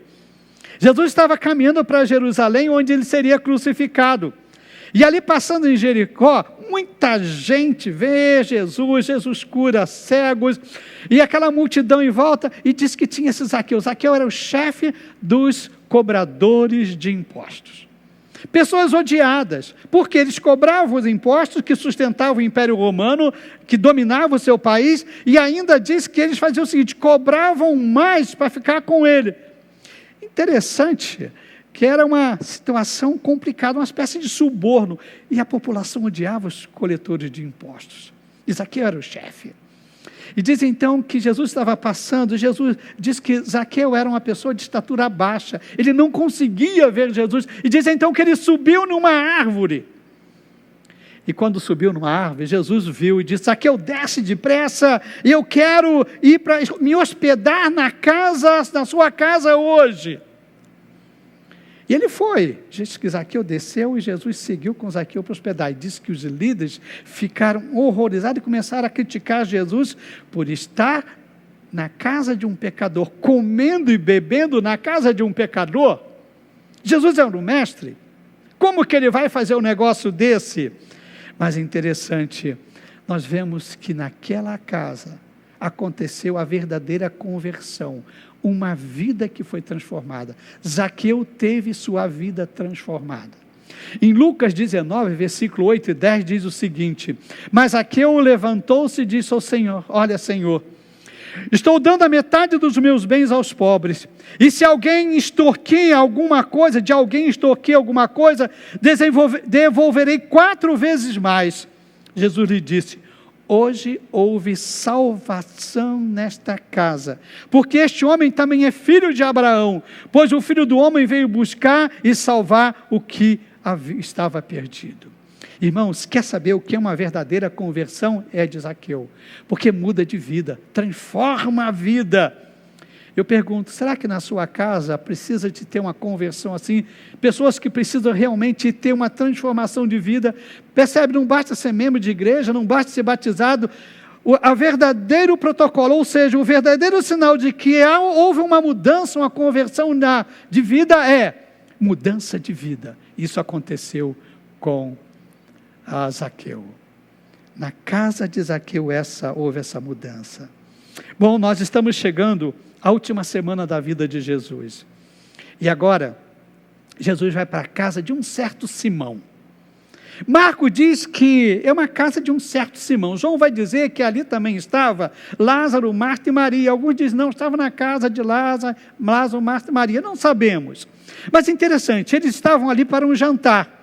Jesus estava caminhando para Jerusalém, onde ele seria crucificado. E ali passando em Jericó, muita gente vê Jesus, Jesus cura cegos, e aquela multidão em volta, e diz que tinha esse Zaqueu. Zaqueu era o chefe dos cobradores de impostos. Pessoas odiadas, porque eles cobravam os impostos que sustentavam o Império Romano, que dominava o seu país, e ainda diz que eles faziam o seguinte: cobravam mais para ficar com ele. Interessante, que era uma situação complicada, uma espécie de suborno, e a população odiava os coletores de impostos. E Zaqueu era o chefe. E diz então que Jesus estava passando, Jesus diz que Zaqueu era uma pessoa de estatura baixa, ele não conseguia ver Jesus, e diz então que ele subiu numa árvore. E quando subiu numa árvore, Jesus viu e disse: Zaqueu, desce depressa, eu quero ir para me hospedar na sua casa hoje. E ele foi. Diz que Zaqueu desceu e Jesus seguiu com Zaqueu para hospedar. E diz que os líderes ficaram horrorizados e começaram a criticar Jesus por estar na casa de um pecador, comendo e bebendo na casa de um pecador. Jesus era um mestre. Como que ele vai fazer um negócio desse? Mas interessante, nós vemos que naquela casa aconteceu a verdadeira conversão, uma vida que foi transformada. Zaqueu teve sua vida transformada. Em Lucas 19, versículo 8 e 10, diz o seguinte: mas Zaqueu levantou-se e disse ao Senhor: olha, Senhor, estou dando a metade dos meus bens aos pobres, e se alguém extorquir alguma coisa, devolverei 4 vezes mais. Jesus lhe disse: hoje houve salvação nesta casa, porque este homem também é filho de Abraão, pois o Filho do Homem veio buscar e salvar o que estava perdido. Irmãos, quer saber o que é uma verdadeira conversão? É de Zaqueu, porque muda de vida, transforma a vida. Eu pergunto, será que na sua casa precisa de ter uma conversão assim? Pessoas que precisam realmente ter uma transformação de vida. Percebe, não basta ser membro de igreja, não basta ser batizado. O verdadeiro protocolo, ou seja, o verdadeiro sinal de que houve uma mudança, uma conversão de vida é mudança de vida. Isso aconteceu com Zaqueu. Na casa de Zaqueu houve essa mudança. Bom, nós estamos chegando à última semana da vida de Jesus. E agora, Jesus vai para a casa de um certo Simão. Marcos diz que é uma casa de um certo Simão. João vai dizer que ali também estava Lázaro, Marta e Maria. Alguns dizem não, estava na casa de Lázaro, Marta e Maria. Não sabemos. Mas interessante, eles estavam ali para um jantar.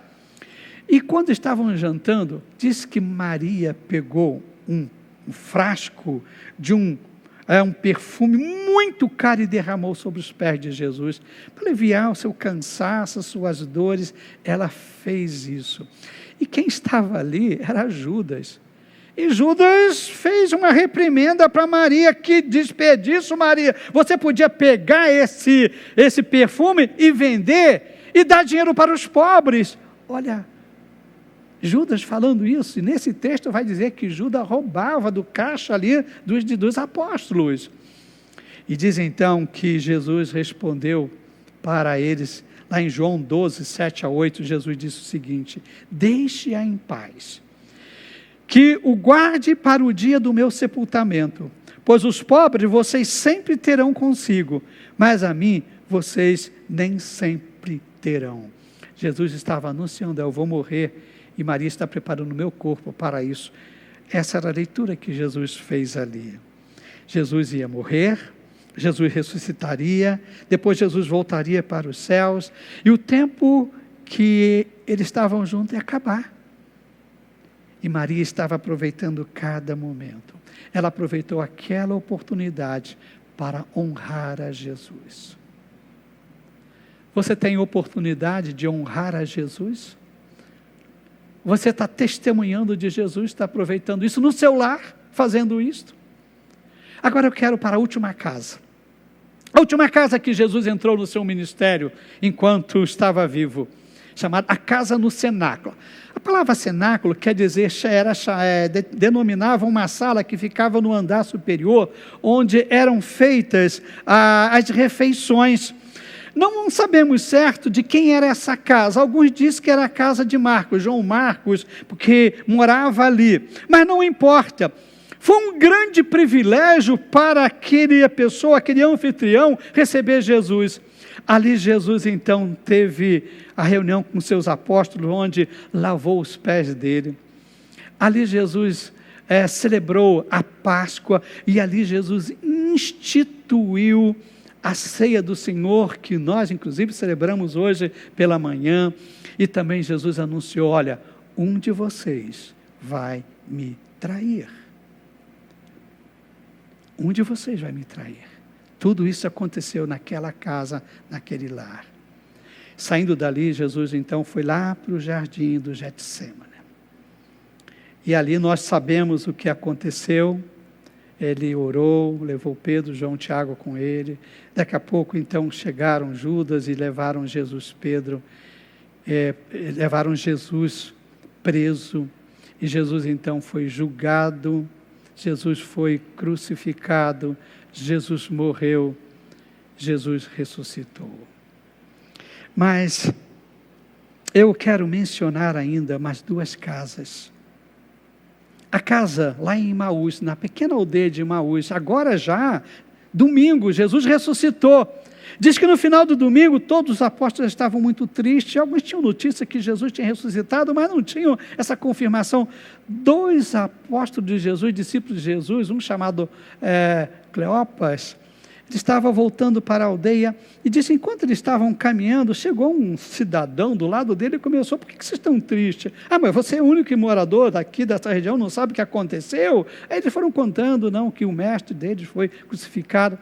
E quando estavam jantando, diz que Maria pegou um frasco de um perfume muito caro e derramou sobre os pés de Jesus, para aliviar o seu cansaço, as suas dores. Ela fez isso. E quem estava ali era Judas. E Judas fez uma reprimenda para Maria: que desperdício, Maria, você podia pegar esse perfume e vender e dar dinheiro para os pobres. Olha, Judas falando isso, e nesse texto vai dizer que Judas roubava do caixa ali dos apóstolos. E diz então que Jesus respondeu para eles, lá em João 12, 7 a 8, Jesus disse o seguinte: deixe-a em paz, que o guarde para o dia do meu sepultamento, pois os pobres vocês sempre terão consigo, mas a mim vocês nem sempre terão. Jesus estava anunciando: eu vou morrer, e Maria está preparando o meu corpo para isso. Essa era a leitura que Jesus fez ali. Jesus ia morrer, Jesus ressuscitaria, depois Jesus voltaria para os céus, e o tempo que eles estavam juntos ia acabar. E Maria estava aproveitando cada momento. Ela aproveitou aquela oportunidade para honrar a Jesus. Você tem oportunidade de honrar a Jesus? Você está testemunhando de Jesus, está aproveitando isso no seu lar, fazendo isso? Agora eu quero para a última casa. A última casa que Jesus entrou no seu ministério enquanto estava vivo, chamada a casa no cenáculo. A palavra cenáculo quer dizer, denominava uma sala que ficava no andar superior, onde eram feitas as refeições. Não sabemos certo de quem era essa casa. Alguns dizem que era a casa de Marcos, João Marcos, porque morava ali. Mas não importa. Foi um grande privilégio para aquele anfitrião, receber Jesus. Ali Jesus então teve a reunião com seus apóstolos, onde lavou os pés dele. Ali Jesus celebrou a Páscoa, e ali Jesus instituiu a ceia do Senhor, que nós inclusive celebramos hoje pela manhã. E também Jesus anunciou: olha, um de vocês vai me trair. um de vocês vai me trair. Tudo isso aconteceu naquela casa, naquele lar. Saindo dali, Jesus então foi lá para o jardim do Getsêmani. E ali nós sabemos o que aconteceu. Ele orou, levou Pedro, João, Tiago com ele. Daqui a pouco então chegaram Judas e levaram Jesus preso. E Jesus então foi julgado, Jesus foi crucificado, Jesus morreu, Jesus ressuscitou. Mas eu quero mencionar ainda mais duas casas. A casa lá em Emaús, na pequena aldeia de Emaús, agora já, domingo, Jesus ressuscitou. Diz que no final do domingo todos os apóstolos estavam muito tristes, alguns tinham notícia que Jesus tinha ressuscitado, mas não tinham essa confirmação. 2 apóstolos de Jesus, discípulos de Jesus, um chamado Cleopas, ele estava voltando para a aldeia e disse, enquanto eles estavam caminhando, chegou um cidadão do lado dele e começou, por que vocês estão tristes? Mas você é o único morador daqui dessa região, não sabe o que aconteceu? Aí eles foram contando, que o mestre deles foi crucificado.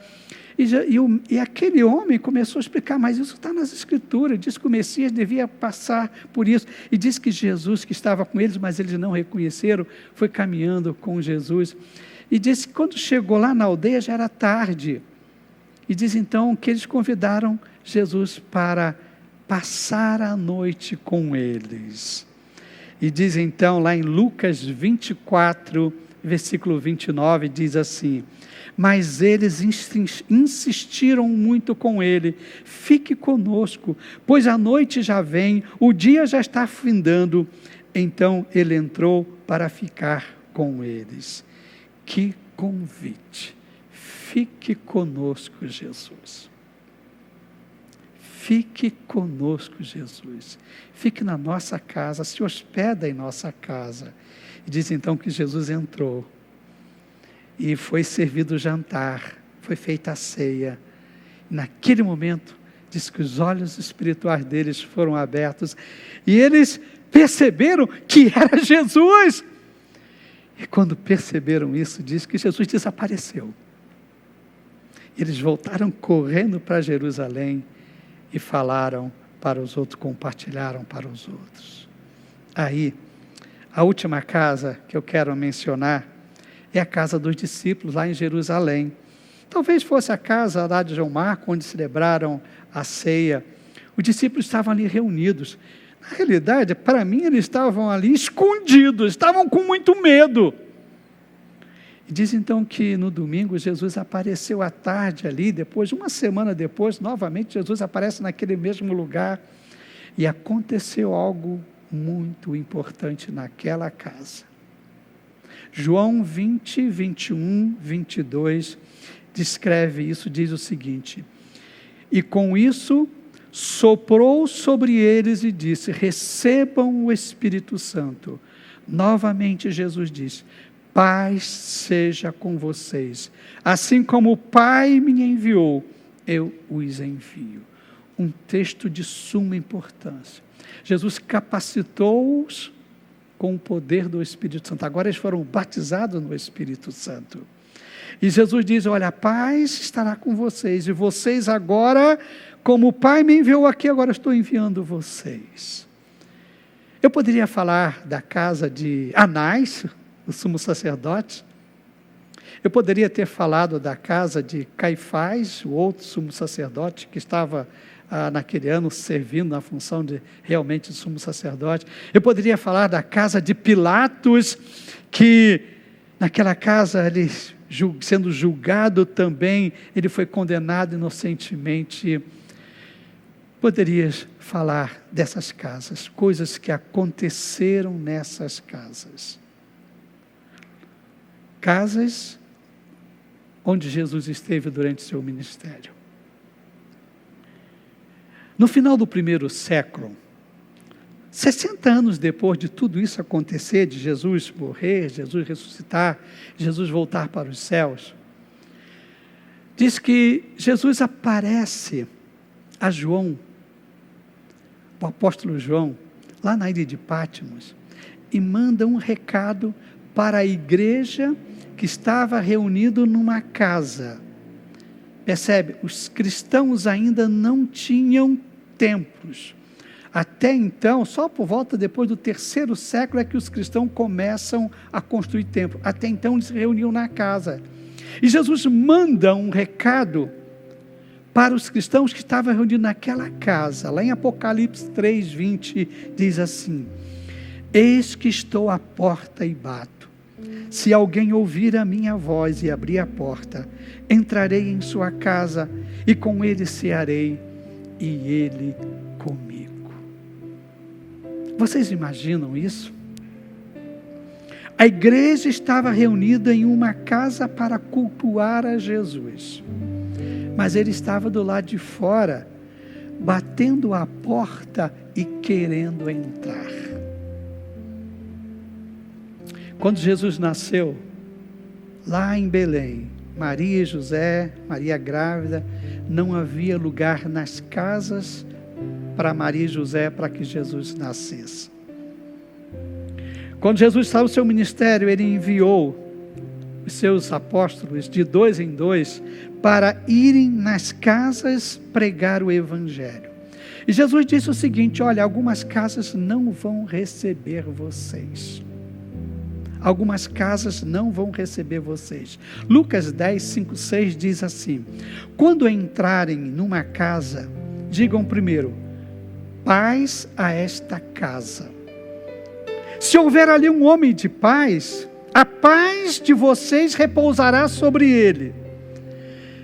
E aquele homem começou a explicar, mas isso está nas Escrituras, diz que o Messias devia passar por isso. E diz que Jesus, que estava com eles, mas eles não reconheceram, foi caminhando com Jesus. E disse que quando chegou lá na aldeia já era tarde. E diz então que eles convidaram Jesus para passar a noite com eles. E diz então lá em Lucas 24, versículo 29, diz assim, mas eles insistiram muito com ele, fique conosco, pois a noite já vem, o dia já está findando. Então ele entrou para ficar com eles. Que convite! Fique conosco, Jesus. Fique conosco, Jesus. Fique na nossa casa, se hospeda em nossa casa. E diz então que Jesus entrou e foi servido o jantar, foi feita a ceia. Naquele momento, diz que os olhos espirituais deles foram abertos e eles perceberam que era Jesus. E quando perceberam isso, diz que Jesus desapareceu. Eles voltaram correndo para Jerusalém e falaram para os outros, compartilharam para os outros. Aí, a última casa que eu quero mencionar é a casa dos discípulos lá em Jerusalém. Talvez fosse a casa lá de João Marco, onde celebraram a ceia. Os discípulos estavam ali reunidos. Na realidade, para mim, eles estavam ali escondidos, estavam com muito medo. E diz então que no domingo Jesus apareceu à tarde ali, depois, uma semana depois, novamente Jesus aparece naquele mesmo lugar. E aconteceu algo muito importante naquela casa. João 20, 21, 22, descreve isso, diz o seguinte, e com isso soprou sobre eles e disse, recebam o Espírito Santo. Novamente Jesus diz, paz seja com vocês. Assim como o Pai me enviou, eu os envio. Um texto de suma importância. Jesus capacitou-os com o poder do Espírito Santo. Agora eles foram batizados no Espírito Santo. E Jesus diz, olha, a paz estará com vocês. E vocês agora, como o Pai me enviou aqui, agora estou enviando vocês. Eu poderia falar da casa de Anás, o sumo sacerdote. Eu poderia ter falado da casa de Caifás, o outro sumo sacerdote, que estava naquele ano servindo na função de realmente de sumo sacerdote. Eu poderia falar da casa de Pilatos, que naquela casa, ele sendo julgado também, ele foi condenado inocentemente. Poderias falar dessas casas, coisas que aconteceram nessas casas. Casas onde Jesus esteve durante seu ministério. No final do primeiro século, 60 anos depois de tudo isso acontecer, de Jesus morrer, Jesus ressuscitar, Jesus voltar para os céus, diz que Jesus aparece a João, o apóstolo João, lá na ilha de Patmos, e manda um recado para a igreja que estava reunido numa casa. Percebe? Os cristãos ainda não tinham templos. Até então, só por volta depois do 3º século é que os cristãos começam a construir templos. Até então eles se reuniam na casa. E Jesus manda um recado para os cristãos que estavam reunidos naquela casa. Lá em Apocalipse 3:20 diz assim: eis que estou à porta e bato. Se alguém ouvir a minha voz e abrir a porta, entrarei em sua casa e com ele cearei e ele comigo. Vocês imaginam isso? A igreja estava reunida em uma casa para cultuar a Jesus. Mas ele estava do lado de fora, batendo a porta e querendo entrar. Quando Jesus nasceu, lá em Belém, Maria e José, Maria grávida, não havia lugar nas casas para Maria e José para que Jesus nascesse. Quando Jesus estava no seu ministério, ele enviou os seus apóstolos de 2 em 2 para irem nas casas pregar o evangelho. E Jesus disse o seguinte: olha, algumas casas não vão receber vocês. Algumas casas não vão receber vocês. Lucas 10, 5, 6 diz assim: quando entrarem numa casa, digam primeiro, paz a esta casa. Se houver ali um homem de paz, a paz de vocês repousará sobre ele.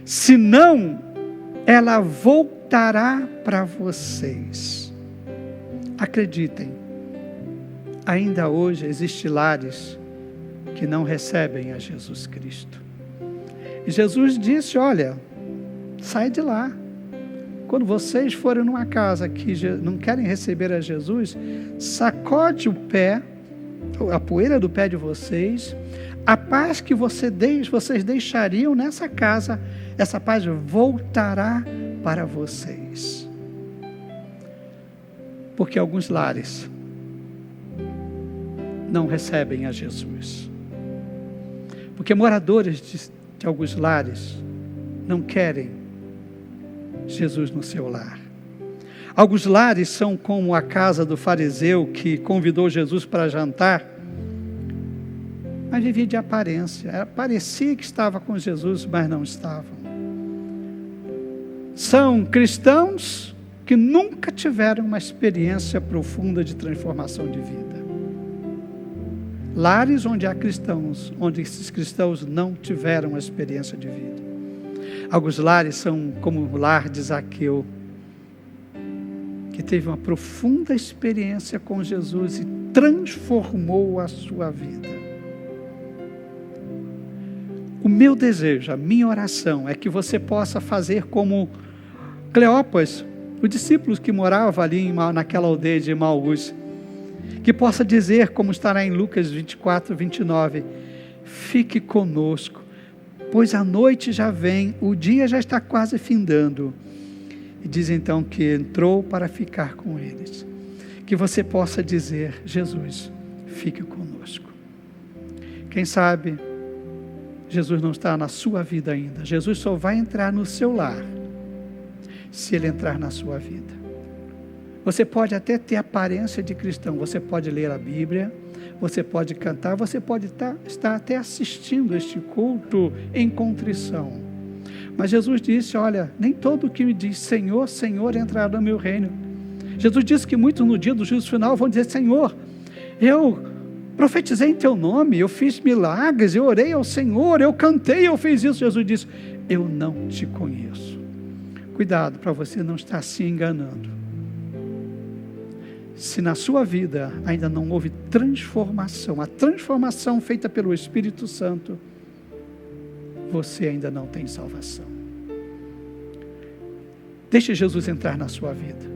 Se não, ela voltará para vocês. Acreditem, ainda hoje existem lares que não recebem a Jesus Cristo. E Jesus disse: olha, sai de lá. Quando vocês forem numa casa que não querem receber a Jesus, sacode o pé, a poeira do pé de vocês, a paz que vocês deixariam nessa casa, essa paz voltará para vocês. Porque alguns lares não recebem a Jesus. Porque moradores de alguns lares não querem Jesus no seu lar. Alguns lares são como a casa do fariseu que convidou Jesus para jantar, mas vivia de aparência. Parecia que estava com Jesus, mas não estavam. São cristãos que nunca tiveram uma experiência profunda de transformação de vida. Lares onde há cristãos, onde esses cristãos não tiveram uma experiência de vida. Alguns lares são como o lar de Zaqueu, que teve uma profunda experiência com Jesus e transformou a sua vida. O meu desejo, a minha oração é que você possa fazer como Cleopas, o discípulo que morava ali naquela aldeia de Emaús, que possa dizer, como estará em Lucas 24, 29, fique conosco, pois a noite já vem, o dia já está quase findando. E diz então que entrou para ficar com eles. Que você possa dizer: Jesus, fique conosco. Quem sabe Jesus não está na sua vida ainda. Jesus só vai entrar no seu lar se ele entrar na sua vida. Você pode até ter aparência de cristão, você pode ler a Bíblia, você pode cantar, você pode estar até assistindo este culto em contrição. Mas Jesus disse: olha, nem todo que me diz Senhor, Senhor entrará no meu reino. Jesus disse que muitos no dia do juízo final vão dizer: Senhor, eu profetizei em teu nome, eu fiz milagres, eu orei ao Senhor, eu cantei, eu fiz isso. Jesus disse: eu não te conheço. Cuidado para você não estar se enganando. Se na sua vida ainda não houve transformação, a transformação feita pelo Espírito Santo, você ainda não tem salvação. Deixe Jesus entrar na sua vida.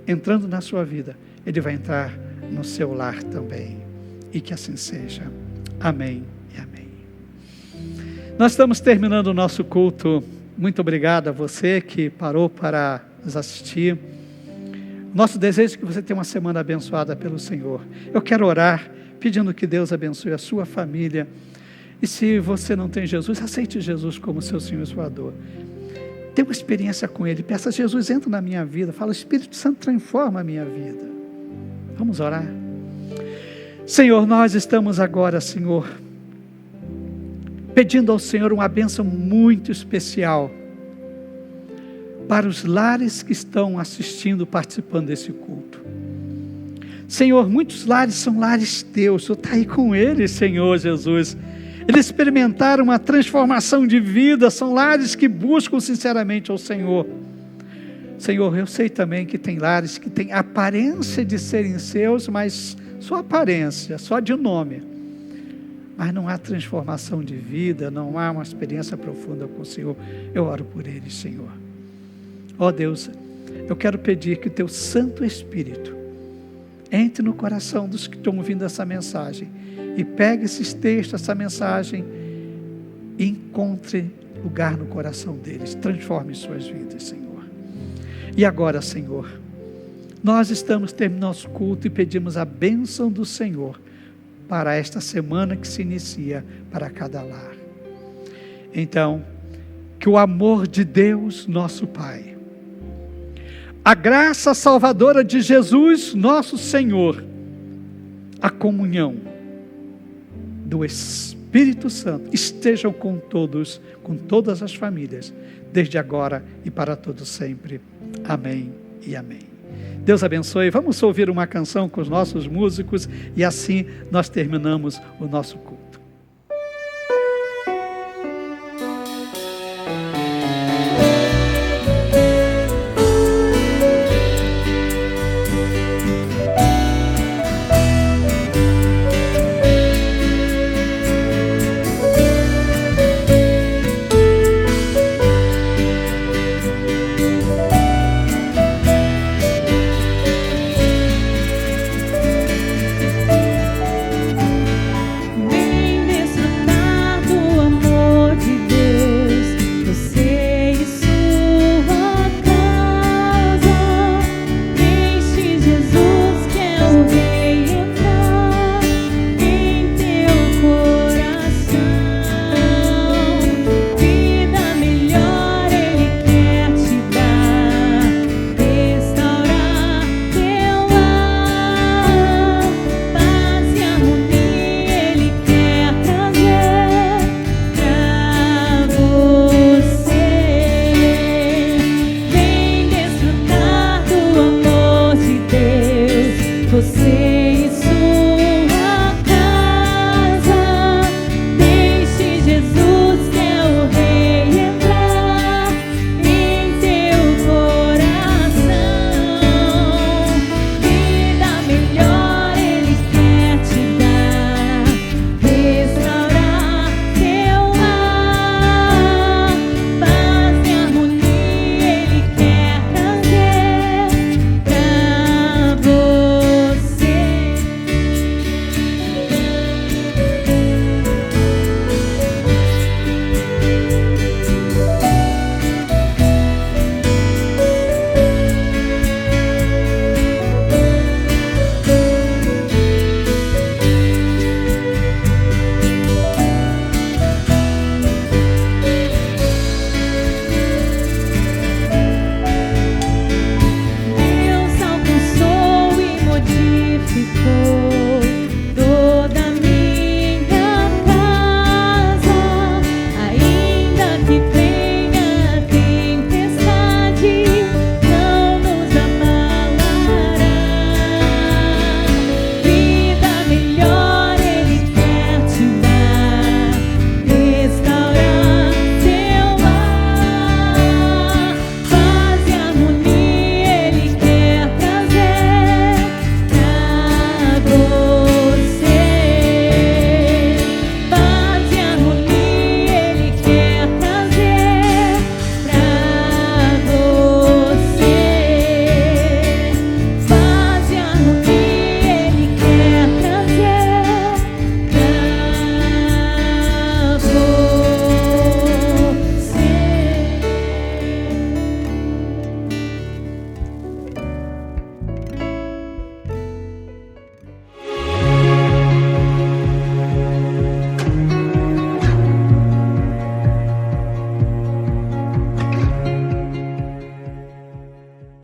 Entrando na sua vida, Ele vai entrar no seu lar também. E que assim seja. Amém e amém. Nós estamos terminando o nosso culto. Muito obrigado a você que parou para nos assistir. Nosso desejo é que você tenha uma semana abençoada pelo Senhor. Eu quero orar pedindo que Deus abençoe a sua família E se você não tem Jesus, aceite Jesus como seu Senhor e Salvador. Tenha uma experiência com Ele. Peça: Jesus, entra na minha vida. Fala: Espírito Santo, transforma a minha vida. Vamos orar. Senhor, nós estamos agora, Senhor, pedindo ao Senhor uma bênção muito especial para os lares que estão assistindo, participando desse culto. Senhor, muitos lares são lares teus. O Senhor está aí com eles, Senhor Jesus. Eles experimentaram uma transformação de vida. São lares que buscam sinceramente ao Senhor. Senhor, eu sei também que tem lares que têm aparência de serem seus, mas só aparência, só de nome. Mas não há transformação de vida, não há uma experiência profunda com o Senhor. Eu oro por eles, Senhor. Ó Deus, eu quero pedir que o Teu Santo Espírito entre no coração dos que estão ouvindo essa mensagem e pegue esses textos, essa mensagem, e encontre lugar no coração deles. Transforme suas vidas, Senhor. E agora, Senhor, nós estamos terminando nosso culto e pedimos a bênção do Senhor para esta semana que se inicia para cada lar. Então, que o amor de Deus, nosso Pai, a graça salvadora de Jesus, nosso Senhor, a comunhão do Espírito Santo estejam com todos, com todas as famílias, desde agora e para todos sempre. Amém e amém. Deus abençoe. Vamos ouvir uma canção com os nossos músicos e assim nós terminamos o nosso culto.